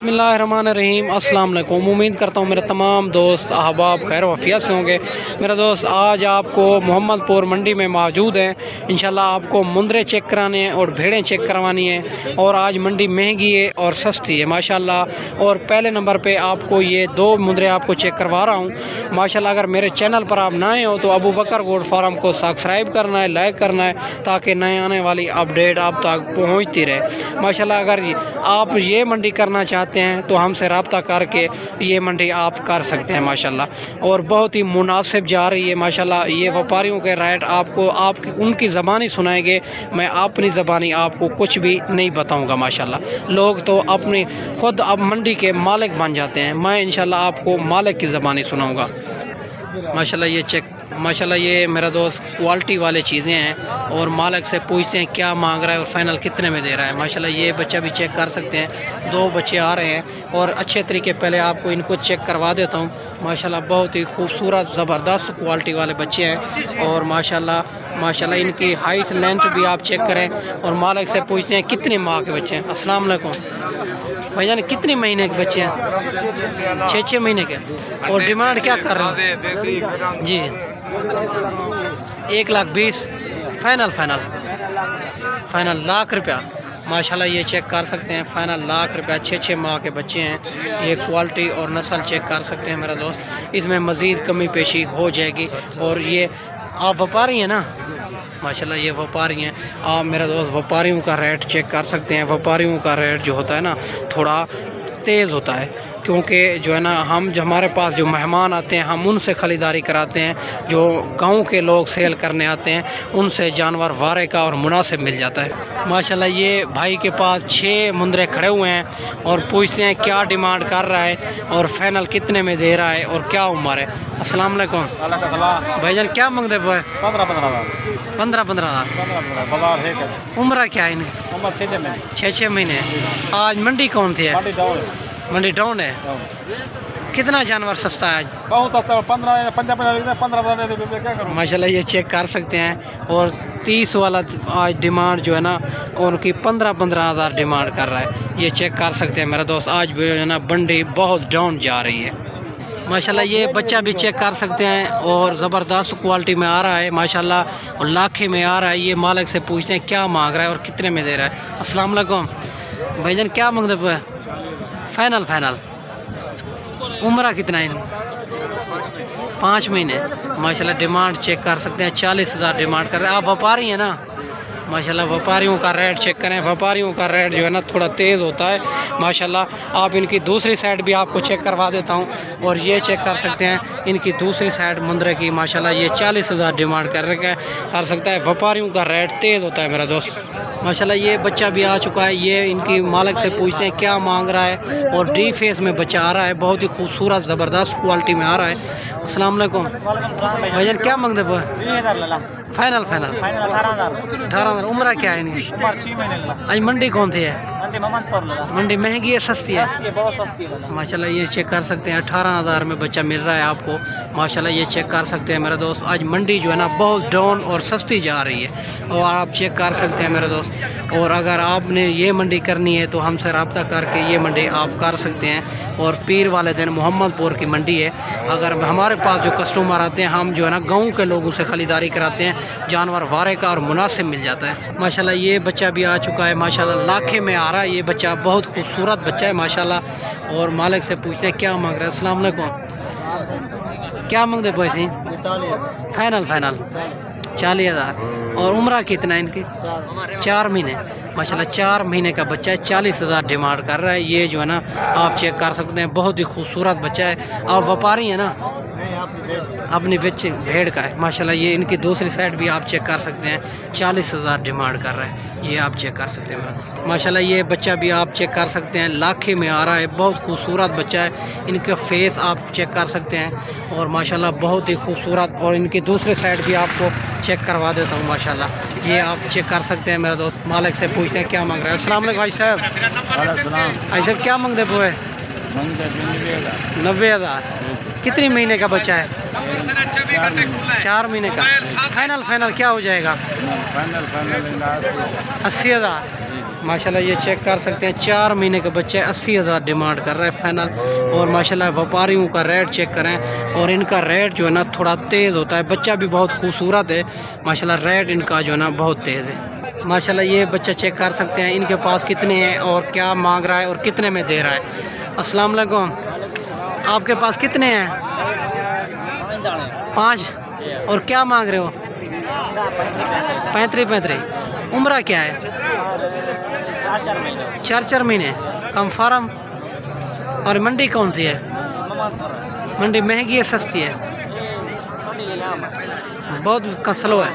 बिस्मिल्लाहिर्रहमानिर्रहीम अस्सलाम वालेकुम। उम्मीद करता हूँ मेरे तमाम दोस्त अहबाब खैर वफ़ियत से होंगे। मेरा दोस्त आज आपको मोहम्मदपुर मंडी में मौजूद हैं। इंशाल्लाह आपको मुंदरे चेक कराने हैं और भेड़ें चेक करवानी है। और आज मंडी महंगी है और सस्ती है माशाल्लाह। और पहले नंबर पे आपको ये 2 मुंदरे आपको चेक करवा रहा हूँ माशाल्लाह। अगर मेरे चैनल पर आप नए हो तो अबू बकर गोट फार्म को सब्सक्राइब करना है, लाइक करना है, ताकि नए आने वाली अपडेट आप तक पहुँचती रहे माशाल्लाह। अगर आप ये मंडी करना चाहते हैं तो हमसे रब्ता करके ये मंडी आप कर सकते हैं माशाल्लाह। और बहुत ही मुनासिब जा रही है माशाल्लाह। ये व्यापारियों के रेट आपको उनकी ज़बानी सुनाएंगे, मैं अपनी ज़बानी आपको कुछ भी नहीं बताऊंगा माशाल्लाह। लोग तो अपनी खुद अब मंडी के मालिक बन जाते हैं, मैं इंशाल्लाह आपको मालिक की ज़बानी सुनाऊंगा माशाल्लाह। ये चेक माशाल्लाह, ये मेरा दोस्त क्वालिटी वाले चीज़ें हैं और मालिक से पूछते हैं क्या मांग रहा है और फाइनल कितने में दे रहा है माशाल्लाह। ये बच्चा भी चेक कर सकते हैं, 2 बच्चे आ रहे हैं और अच्छे तरीके पहले आपको इनको चेक करवा देता हूँ माशाल्लाह। बहुत ही खूबसूरत ज़बरदस्त क्वालिटी वाले बच्चे हैं और माशाल्लाह इनकी हाइट लेंथ भी आप चेक करें। और मालिक से पूछते हैं कितने माह के बच्चे हैं। अस्सलाम वालेकुम भाईजान, कितने महीने के बच्चे हैं? 6 महीने के। और डिमांड क्या कर रहे हैं जी? 1,20,000 फाइनल लाख रुपया माशाल्लाह। ये चेक कर सकते हैं, फाइनल लाख रुपया। 6 माह के बच्चे हैं। ये क्वालिटी और नस्ल चेक कर सकते हैं मेरा दोस्त। इसमें मज़ीद कमी पेशी हो जाएगी। और ये आप व्यापारी हैं ना माशाल्लाह, ये व्यापारी हैं आप मेरा दोस्त। व्यापारियों का रेट चेक कर सकते हैं। व्यापारियों का रेट जो होता है ना थोड़ा तेज़ होता है, क्योंकि जो है ना हमारे पास जो मेहमान आते हैं हम उनसे ख़रीदारी कराते हैं। जो गांव के लोग सेल करने आते हैं उनसे जानवर वारे का और मुनासिब मिल जाता है माशाल्लाह। ये भाई के पास 6 मुंदरे खड़े हुए हैं और पूछते हैं क्या डिमांड कर रहा है और फाइनल कितने में दे रहा है और क्या उम्र है। अस्सलाम वालेकुम भाईजान, क्या मांगते हैं? 15,000 उम्र क्या है इनकी? 6 महीने। आज मंडी कौन थी? मंडी डाउन है। कितना जानवर सस्ता है आज? 15 माशाल्लाह। ये चेक कर सकते हैं। और 30 वाला आज डिमांड जो है ना उनकी 15,000 डिमांड कर रहा है। ये चेक कर सकते हैं मेरा दोस्त। आज भी जो है ना मंडी बहुत डाउन जा रही है माशाल्लाह। ये बच्चा भी चेक कर सकते हैं और ज़बरदस्त क्वालिटी में आ रहा है माशाल्लाह और लाखे में आ रहा है। ये मालिक से पूछते हैं क्या मांग रहा है और कितने में दे रहा है। अस्सलाम वालेकुम भाईजान, क्या मांगते हैं? फाइनल उम्र कितना है? 5 महीने माशाल्लाह। डिमांड चेक कर सकते हैं, 40,000 डिमांड कर रहे हैं। आप व्यापारी हैं ना माशाल्लाह। व्यापारियों का रेट चेक करें। व्यापारियों का रेट जो है ना थोड़ा तेज़ होता है माशाल्लाह। आप इनकी दूसरी साइड भी आपको चेक करवा देता हूँ। और ये चेक कर सकते हैं इनकी दूसरी साइड मुंदरे की माशाल्लाह। ये 40,000 डिमांड कर सकता है। व्यापारियों का रेट तेज़ होता है मेरा दोस्त माशाल्लाह। ये बच्चा भी आ चुका है। ये इनकी मालिक से पूछते हैं क्या मांग रहा है। और डी फेस में बच्चा आ रहा है, बहुत ही खूबसूरत ज़बरदस्त क्वालिटी में आ रहा है। अस्सलाम वालेकुम भाईजान, क्या मांगते हैं? फाइनल 18,000 उम्र क्या है इनकी? आज मंडी कौन सी है? मंडी महंगी है सस्ती है? माशाल्लाह। ये चेक कर सकते हैं 18,000 में बच्चा मिल रहा है आपको माशाल्लाह। ये चेक कर सकते हैं मेरे दोस्त। आज मंडी जो है ना बहुत डाउन और सस्ती जा रही है और आप चेक कर सकते हैं मेरे दोस्त। और अगर आपने ये मंडी करनी है तो हमसे रब्ता करके ये मंडी आप कर सकते हैं। और पीर वाले दिन मोहम्मदपुर की मंडी है। अगर हमारे पास जो कस्टमर आते हैं हम जो है ना गाँव के लोगों से ख़रीदारी कराते हैं, जानवर वारे का और मुनासिब मिल जाता है माशाल्लाह। ये बच्चा भी आ चुका है माशाल्लाह, लाखे में आ रहा है। ये बच्चा बहुत खूबसूरत बच्चा है माशाल्लाह। और मालिक से पूछते हैं क्या मांग रहे हैं। अस्सलाम वालेकुम, क्या मांगते पैसे? फाइनल 40,000। और उम्र कितना है इनकी? 4 महीने माशाल्लाह। 4 महीने का बच्चा है, 40,000 डिमांड कर रहा है। ये जो है ना आप चेक कर सकते हैं, बहुत ही खूबसूरत बच्चा है। आप व्यापारी हैं ना? अपनी भेड़ का है माशाल्लाह। ये इनकी दूसरी साइड भी आप चेक कर सकते हैं, 40,000 डिमांड कर रहा है। ये आप चेक कर सकते हैं माशाल्लाह। ये बच्चा भी आप चेक कर सकते हैं, लाखे में आ रहा है। बहुत खूबसूरत बच्चा है। इनका फेस आप चेक कर सकते हैं और माशाल्लाह बहुत ही खूबसूरत। और इनकी दूसरी साइड भी आपको चेक करवा देता हूँ माशाल्लाह। ये आप चेक कर सकते हैं मेरा दोस्त। मालिक से पूछते हैं क्या मांग रहे हैं। अस्सलाम वालेकुम भाई साहब। भाई साहब, क्या मांगते हुए? 90,000। कितने महीने का बच्चा है? 4 महीने का। फाइनल क्या हो जाएगा? 80,000 माशाल्लाह ये चेक कर सकते हैं 4 महीने के बच्चे 80,000 डिमांड कर रहे हैं फाइनल। और माशाल्लाह व्यापारियों का रेट चेक करें और इनका रेट जो है ना थोड़ा तेज़ होता है। बच्चा भी बहुत खूबसूरत है माशाल्लाह, रेट इनका जो है ना बहुत तेज़ है माशाल्लाह। ये बच्चा चेक कर सकते हैं इनके पास कितने हैं और क्या मांग रहा है और कितने में दे रहा है। अस्सलाम वालेकुम, आपके पास कितने हैं? 5। और क्या मांग रहे हो? 35। उम्र क्या है? 4 महीने। कंफर्म। और मंडी कौन सी है? मंडी महंगी है सस्ती है? बहुत स्लो है।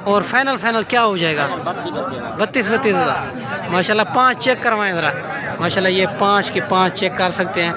और फाइनल क्या हो जाएगा? 32,000 माशाल्लाह। 5 चेक करवाएं ज़रा माशाल्लाह। ये 5 के 5 चेक कर सकते हैं।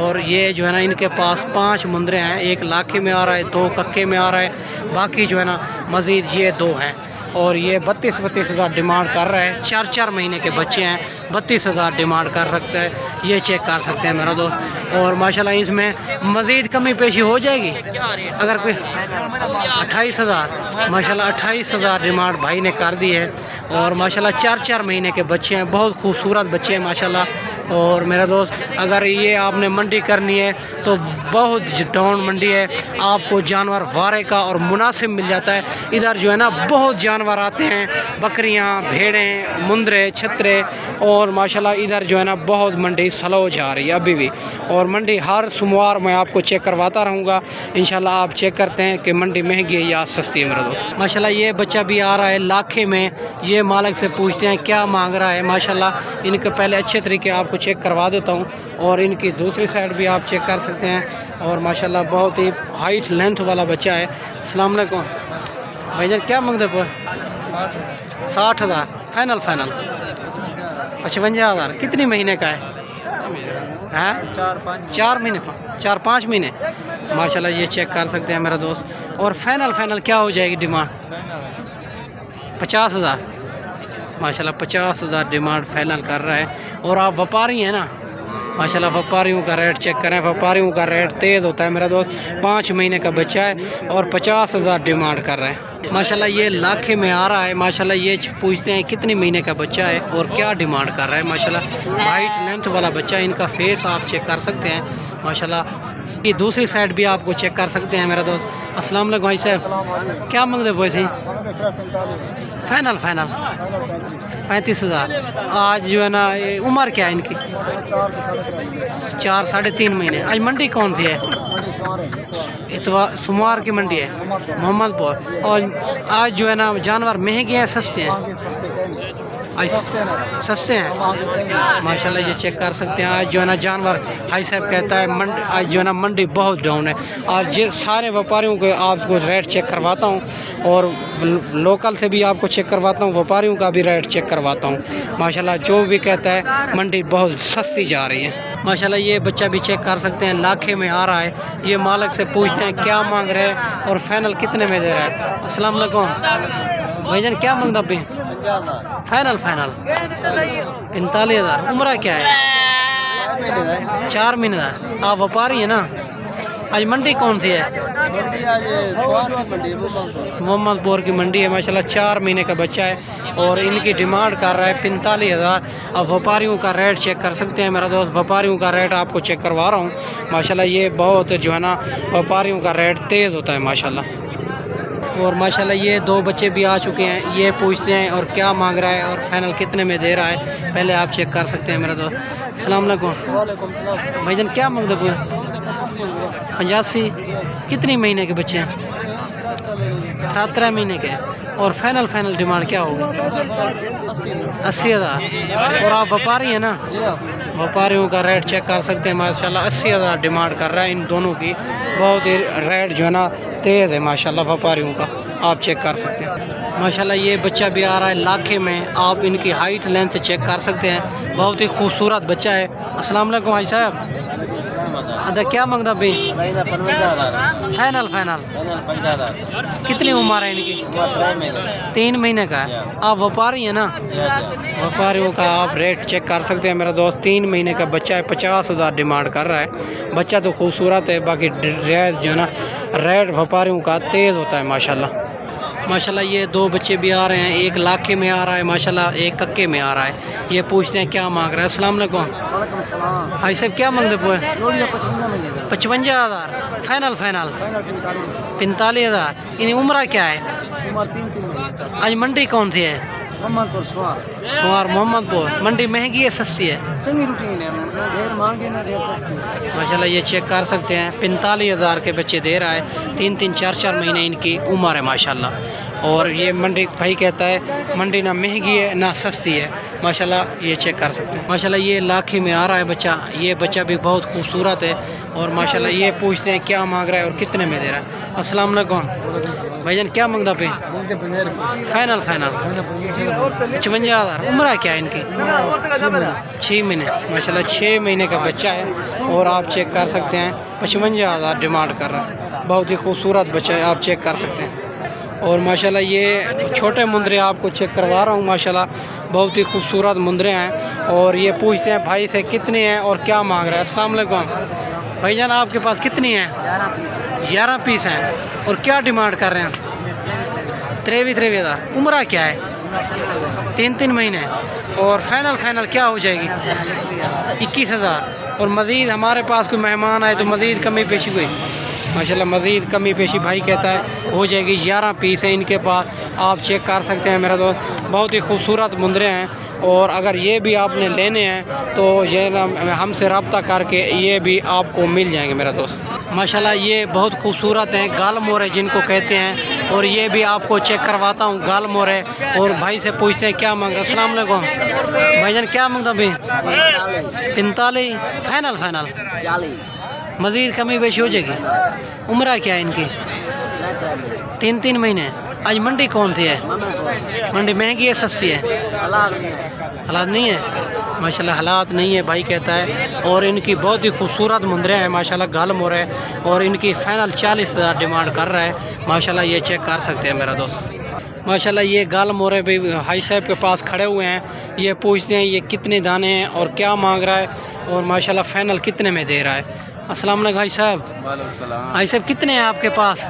और ये जो है ना इनके पास 5 मुंदरे हैं, एक लाखे में आ रहा है, 2 कक्के में आ रहा है, बाकी जो है ना मज़ीद ये 2 हैं। और ये 32,000 डिमांड कर रहा है। 4 महीने के बच्चे हैं, 32,000 डिमांड कर रखता है। ये चेक कर सकते हैं मेरा दोस्त। और माशाल्लाह इसमें मज़ीद कमी पेशी हो जाएगी अगर कोई 28,000 माशाल्लाह 28,000 डिमांड भाई ने कर दी है। और माशाल्लाह 4 महीने के बच्चे हैं, बहुत खूबसूरत बच्चे हैं माशाल्लाह। और मेरा दोस्त अगर ये आपने मंडी करनी है तो बहुत डाउन मंडी है, आपको जानवर वारे का और मुनासिब मिल जाता है। इधर जो है ना बहुत जानवर आते हैं, बकरियां, भेड़ें, मुंदरे, छतरे। और माशाल्लाह इधर जो है ना बहुत मंडी स्लो जा रही है अभी भी। और मंडी हर सोमवार मैं आपको चेक करवाता रहूँगा इंशाल्लाह। आप चेक करते हैं कि मंडी महंगी है या सस्ती है मेरा दोस्त। माशाल्लाह ये बच्चा भी आ रहा है लाखे में। ये मालिक से पूछते हैं क्या मांग रहा है माशाल्लाह। इनके पहले अच्छे तरीके आपको चेक करवा देता हूँ। और इनकी दूसरी साइड भी आप चेक कर सकते हैं। और माशाल्लाह बहुत ही हाइट लेंथ वाला बच्चा है। अस्सलाम वालेकुम भाईजान, क्या मांगते हो? 60,000 फाइनल। 55,000। कितने महीने का है? 4-5 महीने माशाल्लाह। ये चेक कर सकते हैं मेरा दोस्त। और फाइनल क्या हो जाएगी डिमांड? 50,000 माशाल्लाह। 50,000 डिमांड फाइनल कर रहा है। और आप व्यापारी हैं ना माशाल्लाह। व्यापारियों का रेट चेक करें, व्यापारियों का रेट तेज़ होता है मेरा दोस्त। 5 महीने का बच्चा है और 50,000 डिमांड कर रहा है माशाल्लाह। ये लाखे में आ रहा है माशाल्लाह। ये पूछते हैं कितने महीने का बच्चा है और क्या डिमांड कर रहा है माशाल्लाह। हाइट लेंथ वाला बच्चा है। इनका फेस आप चेक कर सकते हैं माशाल्लाह। ये दूसरी साइड भी आपको चेक कर सकते हैं मेरा दोस्त। अस्सलाम वालेकुम भाई साहब, क्या मांगते पैसे? फाइनल 35,000। आज जो है ना उम्र क्या है इनकी? 4 साढ़े 3 महीने। आज मंडी कौन सी है? इतवार सोमवार की मंडी है मोहम्मदपुर। और आज जो है ना जानवर महंगे हैं सस्ते हैं? सस्ते हैं माशाल्लाह। ये चेक कर सकते हैं। आज जो है ना जानवर भाई साहब कहता है मंडी आज जो है ना मंडी बहुत डाउन है। और ये सारे व्यापारियों को आपको रेट चेक करवाता हूँ और लोकल से भी आपको चेक करवाता हूँ, व्यापारियों का भी रेट चेक करवाता हूँ माशाल्लाह। जो भी कहता है मंडी बहुत सस्ती जा रही है माशाल्लाह। ये बच्चा भी चेक कर सकते हैं लाखे में आ रहा है। ये मालिक से पूछते हैं क्या मांग रहे हैं और फाइनल कितने में दे रहा है। अस्सलाम वालेकुम भाईजान, क्या मांगता पे? फाइनल 45,000। उम्र क्या है? 4 महीने का। आप व्यापारी है ना? आज मंडी कौन सी है? मोहम्मदपुर की मंडी है माशाल्लाह। 4 महीने का बच्चा है और इनकी डिमांड कर रहा है 45,000। अब व्यापारियों का रेट चेक कर सकते हैं मेरा दोस्त। व्यापारियों का रेट आपको चेक करवा रहा हूँ माशाल्लाह। ये बहुत जो है ना व्यापारियों का रेट तेज़ होता है माशाल्लाह। और माशाल्लाह ये 2 बच्चे भी आ चुके हैं। ये पूछते हैं और क्या मांग रहा है और फाइनल कितने में दे रहा है, पहले आप चेक कर सकते हैं मेरा दोस्त। अस्सलाम वालेकुम भाईजान, क्या मांगते हो? 85। कितने महीने के बच्चे हैं? 17 महीने के। और फाइनल डिमांड क्या होगी? 80,000। और आप व्यापारी हैं ना? व्यापारियों का रेट चेक कर सकते हैं माशाल्लाह। 80,000 डिमांड कर रहा है इन दोनों की। बहुत ही रेट जो है ना तेज़ है माशाल्लाह व्यापारियों का, आप चेक कर सकते हैं माशाल्लाह। ये बच्चा भी आ रहा है लाखे में। आप इनकी हाइट लेंथ चेक कर सकते हैं। बहुत ही खूबसूरत बच्चा है। अस्सलाम वालेकुम भाई साहब, अदा क्या मांगता भाई? फाइनल। कितनी उम्र है इनकी? 3 महीने का है। आप व्यापारी है ना? व्यापारियों का आप रेट चेक कर सकते हैं मेरा दोस्त। 3 महीने का बच्चा है, 50,000 डिमांड कर रहा है। बच्चा तो खूबसूरत है, बाकी रेट जो है ना रेट व्यापारियों का तेज़ होता है माशाल्लाह। माशाल्लाह ये दो बच्चे भी आ रहे हैं, एक लाखे में आ रहा है माशाल्लाह, एक कक्के में आ रहा है। ये पूछते हैं क्या मांग रहा है। अस्सलाम वालेकुम भाई साहब, क्या मांगते पे? 55,000 फाइनल 45,000। इन्हें उम्र क्या है? आज मंडी कौन सी है? सुवार मोहम्मदपुर। मंडी महंगी है सस्ती है? माशाल्लाह ये चेक कर सकते हैं, 45,000 के बच्चे दे रहा है। 3-3 4-4 महीने इनकी उम्र है माशाल्लाह। और ये मंडी भाई कहता है मंडी ना महंगी है ना सस्ती है माशाल्लाह। ये चेक कर सकते हैं माशाल्लाह। ये लाखे में आ रहा है बच्चा। ये बच्चा भी बहुत खूबसूरत है। और माशाल्लाह ये पूछते हैं क्या मांग रहा है और कितने में दे रहा है। अस्सलाम वालेकुम भाईजान, क्या मांगता पे? फाइनल 55,000। उम्र क्या है इनकी? 6 महीने माशाल्लाह। 6 महीने का बच्चा है। और आप चेक कर सकते हैं 55,000 डिमांड कर रहा है। बहुत ही खूबसूरत बच्चा है, आप चेक कर सकते हैं। और माशाल्लाह ये छोटे मुंदरे आपको चेक करवा रहा हूँ माशाल्लाह, बहुत ही खूबसूरत मुंदरे हैं। और ये पूछते हैं भाई से कितने हैं और क्या मांग रहा है। अस्सलाम वालेकुम भाईजान, आपके पास कितनी हैं? 11 पीस हैं। और क्या डिमांड कर रहे हैं? 23,000। उम्र क्या है? 3-3 महीने। और फाइनल क्या हो जाएगी? 21,000। और मज़ीद हमारे पास कोई मेहमान आए तो मज़ीद कमी पेशी हुई माशाल्लाह, मज़ीद कमी पेशी भाई कहता है हो जाएगी। 11 पीस हैं इनके पास, आप चेक कर सकते हैं मेरा दोस्त। बहुत ही खूबसूरत मुंदरे हैं। और अगर ये भी आपने लेने हैं तो ये हमसे रब्ता करके ये भी आपको मिल जाएंगे मेरा दोस्त माशाल्लाह। ये बहुत खूबसूरत हैं, गाल मोरे जिनको कहते हैं। और ये भी आपको चेक करवाता हूँ गाल मोरे। और भाई से पूछते हैं क्या मांग रहे हैं। अस्सलाम वालेकुम भाईजान, क्या मांगता भाई? 45। फाइनल मज़ीद कमी बेशी हो जाएगी। उम्र क्या है इनकी? 3-3 महीने। आज मंडी कौन सी है? मंडी महंगी है सस्ती है? हालात नहीं है माशाल्लाह, हालात नहीं है भाई कहता है। और इनकी बहुत ही खूबसूरत मुंदरे हैं माशाल्लाह, गाल मोरे। और इनकी फाइनल 40,000 डिमांड कर रहा है माशाल्लाह। ये चेक कर सकते हैं मेरा दोस्त माशाल्लाह। ये गाल मोरे भी भाई साहब के पास खड़े हुए हैं। ये पूछते हैं ये कितने दाने हैं और क्या मांग रहा है। और माशाल्लाह फाइनल कितने में दे रहा है। अस्सलाम वालेकुम भाई साहब। भाई साहब कितने हैं आपके पास?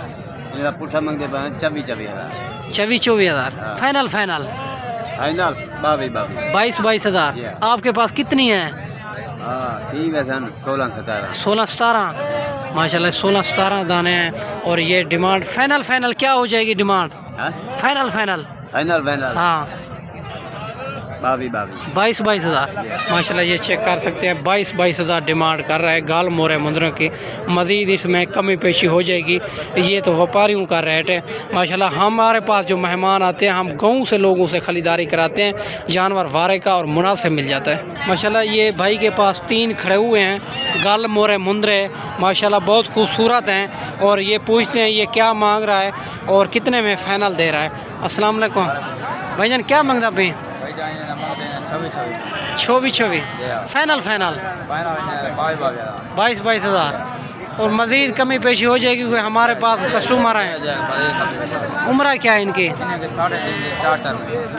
मेरा पुठा मांगते 24,000। 24,000। फाइनल 22,000। आपके पास कितनी है? 16-17 माशाल्लाह। 16-17 दाने हैं। और ये डिमांड फाइनल क्या हो जाएगी डिमांड? फाइनल हाँ 22,000 माशाल्लाह। ये चेक कर सकते हैं 22,000 डिमांड कर रहा है गाल मोरे मुंदरों की। मज़ीद इसमें कमी पेशी हो जाएगी। ये तो व्यापारियों का रेट है माशाल्लाह। हमारे पास जो मेहमान आते हैं हम गाँव से लोगों से ख़रीदारी कराते हैं, जानवर वारे का और मुनासिब मिल जाता है माशाल्लाह। ये भाई के पास 3 खड़े हुए हैं गाल मोरे मुंदरे माशाल्लाह, बहुत खूबसूरत हैं। और ये पूछते हैं ये क्या मांग रहा है और कितने में फ़ाइनल दे रहा है। अस्सलाम वालेकुम भाईजान, क्या मांगता भाई? 24 फाइनल 22,000। और मज़ीद कमी पेशी हो जाएगी क्योंकि हमारे पास कस्टमर हैं। उम्र क्या है इनकी?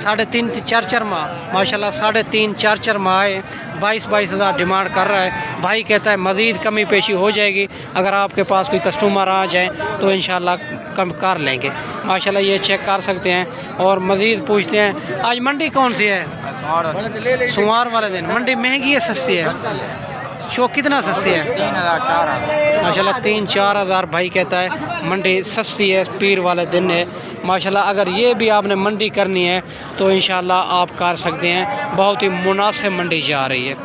3.5-4 माह माशाल्लाह। 3.5-4 माह है। 22,000 डिमांड कर रहा है भाई कहता है मज़ीद कमी पेशी हो जाएगी। अगर आपके पास कोई कस्टमर आ जाए तो इंशाल्लाह कम कर लेंगे माशाल्लाह। ये चेक कर सकते हैं। और मज़ीद पूछते हैं आज मंडी कौन सी है? सोमवार वाले दिन। मंडी महंगी है सस्ती है? शो कितना सस्ती है? 3,000 माशाल्लाह। 3-4 हज़ार भाई कहता है मंडी सस्ती है, पीर वाले दिन है माशाल्लाह। अगर ये भी आपने मंडी करनी है तो इंशाल्लाह आप कर सकते हैं, बहुत ही मुनासिब मंडी जा रही है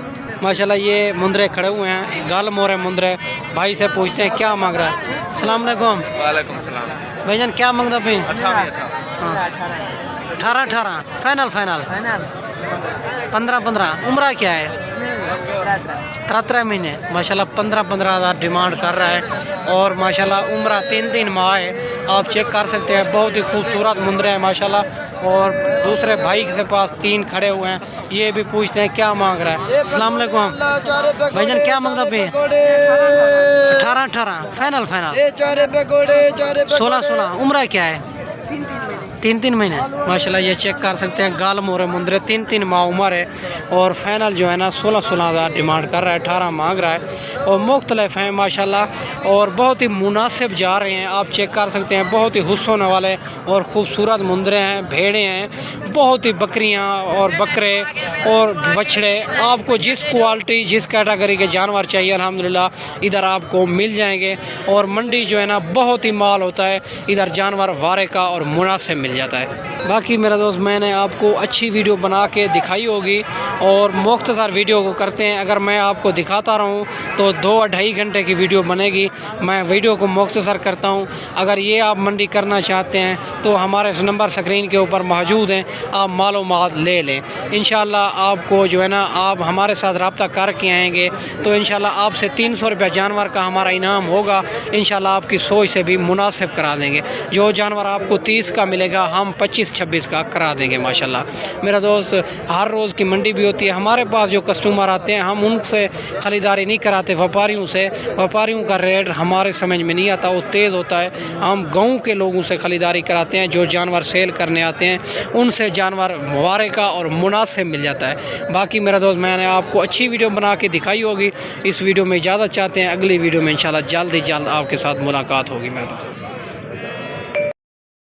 माशाल्लाह। ये मुंदरे खड़े हुए हैं गाल मोरे मुंदरे। भाई से पूछते हैं क्या मांग रहा है। अस्सलाम वालेकुम। वालेकुम सलाम भाईजान, क्या मांगता भाई? 18 फाइनल 15 उम्र क्या है? 13 महीने माशाल्लाह। 15 हज़ार डिमांड कर रहा है। और माशाल्लाह उम्र 3 माह है, आप चेक कर सकते हैं। बहुत ही खूबसूरत मुंदरे हैं माशाल्लाह। और दूसरे भाई के पास 3 खड़े हुए हैं, ये भी पूछते हैं क्या मांग रहा है। अस्सलाम वालेकुम भाईजान, क्या मांगता भाई? 18 फाइनल 16 उम्र क्या है? 3 महीने माशाल्लाह। ये चेक कर सकते हैं, गाल मोरे मुंदरे 3 माह उम्र है और फाइनल जो है ना 16 हज़ार डिमांड कर रहा है, 18 मांग रहा है और मुख्तलिफ हैं माशाल्लाह और बहुत ही मुनासिब जा रहे हैं। आप चेक कर सकते हैं, बहुत ही हुस्न होने वाले और ख़ूबसूरत मुंदरे हैं, भेड़े हैं, बहुत ही बकरियां और बकरे और बछड़े। आपको जिस क्वालिटी जिस कैटेगरी के जानवर चाहिए अल्हम्दुलिल्लाह इधर आपको मिल जाएंगे। और मंडी जो है ना बहुत ही माल होता है इधर, जानवर वारे का और मुनासिब मिल जाता है। बाकी मेरा दोस्त मैंने आपको अच्छी वीडियो बना के दिखाई होगी और मुख्तसर वीडियो को करते हैं। अगर मैं आपको दिखाता रहूं तो 2-2.5 घंटे की वीडियो बनेगी। मैं वीडियो को मुख्तसर करता हूं। अगर ये आप मंडी करना चाहते हैं तो हमारे नंबर स्क्रीन के ऊपर मौजूद हैं, आप मालूमात ले लें। इंशाल्लाह आपको जो है ना, आप हमारे साथ रब्ता करके आएँगे तो इंशाल्लाह आपसे 300 रुपया जानवर का हमारा इनाम होगा। इंशाल्लाह आपकी सोच से भी मुनासिब करा देंगे। जो जानवर आपको 30 का मिलेगा हम 25-26 का करा देंगे माशाल्लाह। मेरा दोस्त हर रोज़ की मंडी भी होती है। हमारे पास जो कस्टमर आते हैं हम उनसे ख़रीदारी नहीं कराते, व्यापारियों से। व्यापारियों का रेट हमारे समझ में नहीं आता, वो तेज़ होता है। हम गाँव के लोगों से ख़रीदारी कराते हैं, जो जानवर सेल करने आते हैं उनसे जानवर वारे का और मुनासिब मिल जाता है। बाकी मेरा दोस्त मैंने आपको अच्छी वीडियो बना के दिखाई होगी। इस वीडियो में इजाज़त चाहते हैं, अगली वीडियो में इंशाल्लाह जल्द ही जल्द आपके साथ मुलाकात होगी मेरा दोस्त।